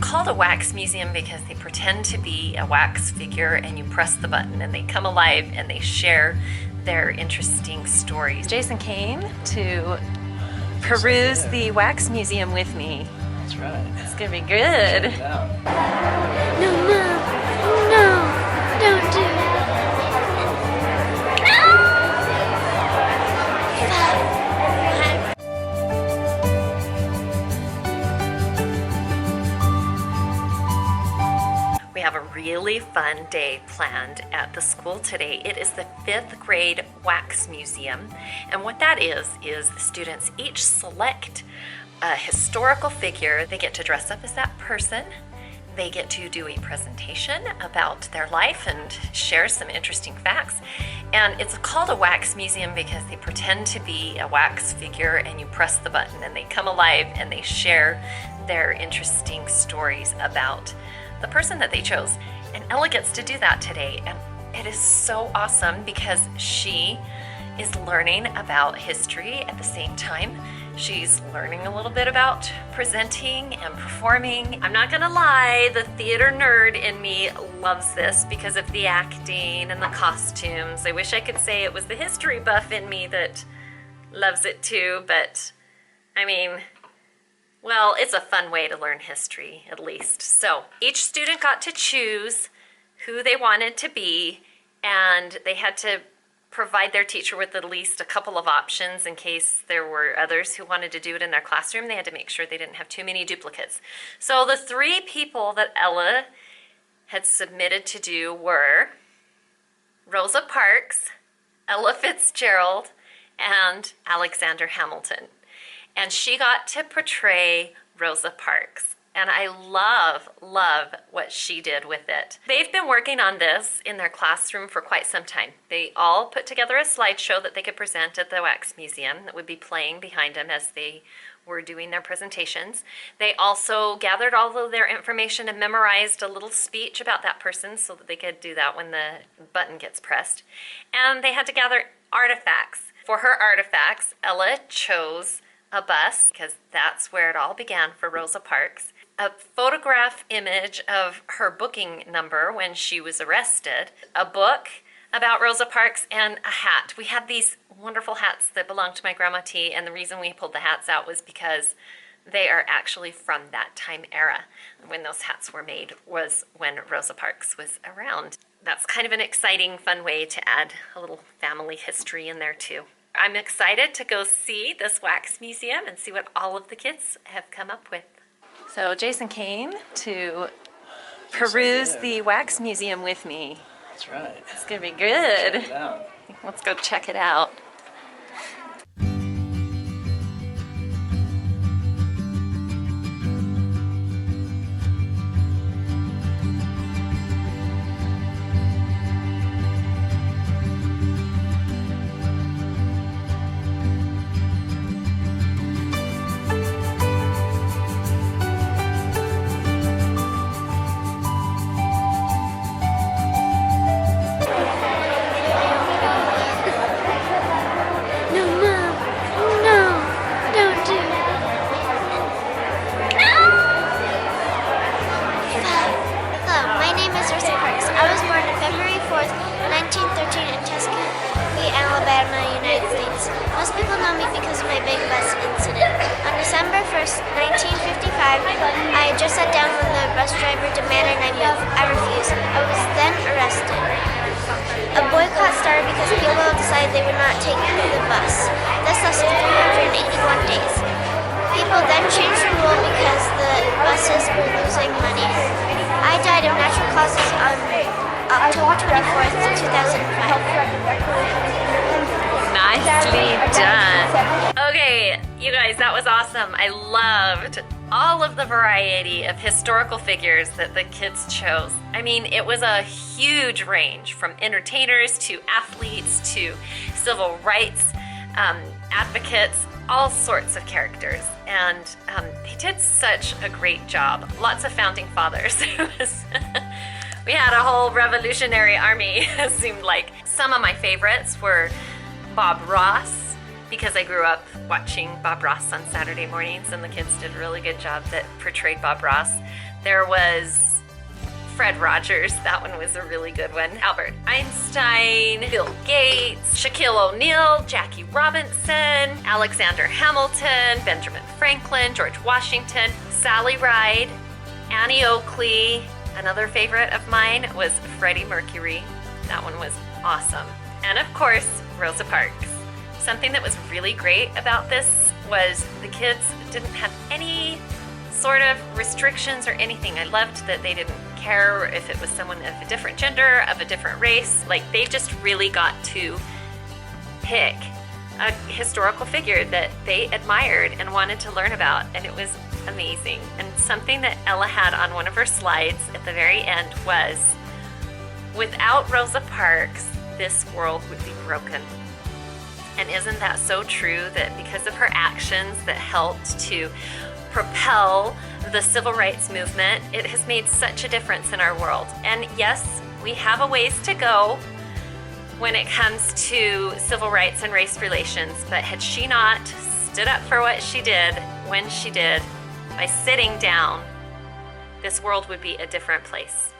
called a wax museum because they pretend to be a wax figure and you press the button and they come alive and they share their interesting stories. Jason came to peruse the wax museum with me. That's right. It's gonna be good. Check it out. No, Mom. No, don't do it. We have a really fun day planned at the school today. It is the 5th grade wax museum, and what that is the students each select a historical figure. They get to dress up as that person. They get to do a presentation about their life and share some interesting facts. And it's called a wax museum because they pretend to be a wax figure and you press the button and they come alive and they share their interesting stories about the person that they chose. And Ella gets to do that today, and it is so awesome because she is learning about history at the same time. She's learning a little bit about presenting and performing. I'm not gonna lie, the theater nerd in me loves this because of the acting and the costumes. I wish I could say it was the history buff in me that loves it too, but I mean, well, it's a fun way to learn history, at least. So each student got to choose who they wanted to be, and they had to provide their teacher with at least a couple of options in case there were others who wanted to do it in their classroom. They had to make sure they didn't have too many duplicates. So the 3 people that Ella had submitted to do were Rosa Parks, Ella Fitzgerald, and Alexander Hamilton. And she got to portray Rosa Parks. And I love what she did with it. They've been working on this in their classroom for quite some time. They all put together a slideshow that they could present at the Wax Museum that would be playing behind them as they were doing their presentations. They also gathered all of their information and memorized a little speech about that person so that they could do that when the button gets pressed. And they had to gather artifacts. For her artifacts, Ella chose a bus, because that's where it all began for Rosa Parks, a photograph image of her booking number when she was arrested, a book about Rosa Parks, and a hat. We had these wonderful hats that belonged to my Grandma T, and the reason we pulled the hats out was because they are actually from that time era. When those hats were made was when Rosa Parks was around. That's kind of an exciting, fun way to add a little family history in there too. I'm excited to go see this wax museum and see what all of the kids have come up with. So Jason came to peruse the wax museum with me. That's right. It's gonna be good. Check it out. Let's go check it out. Most people know me because of my big bus incident. On December 1st, 1955, I just sat down when the bus driver demanded I move. I refused. I was then arrested. A boycott started because people decided they would not take the bus. This lasted 381 days. People then changed the rule because the buses were losing money. I died of natural causes on October 24th, 2005. Nicely done. Okay, you guys, that was awesome. I loved all of the variety of historical figures that the kids chose. I mean, it was a huge range from entertainers to athletes to civil rights advocates, all sorts of characters. And they did such a great job. Lots of founding fathers. We had a whole revolutionary army, it seemed like. Some of my favorites were Bob Ross, because I grew up watching Bob Ross on Saturday mornings, and the kids did a really good job that portrayed Bob Ross. There was Fred Rogers, that one was a really good one. Albert Einstein, Bill Gates, Shaquille O'Neal, Jackie Robinson, Alexander Hamilton, Benjamin Franklin, George Washington, Sally Ride, Annie Oakley. Another favorite of mine was Freddie Mercury. That one was awesome. And of course, Rosa Parks. Something that was really great about this was the kids didn't have any sort of restrictions or anything. I loved that they didn't care if it was someone of a different gender, of a different race. Like, they just really got to pick a historical figure that they admired and wanted to learn about, and it was amazing. And something that Ella had on one of her slides at the very end was, without Rosa Parks, this world would be broken. And isn't that so true, that because of her actions that helped to propel the civil rights movement, it has made such a difference in our world. And yes, we have a ways to go when it comes to civil rights and race relations, but had she not stood up for what she did when she did, by sitting down, this world would be a different place.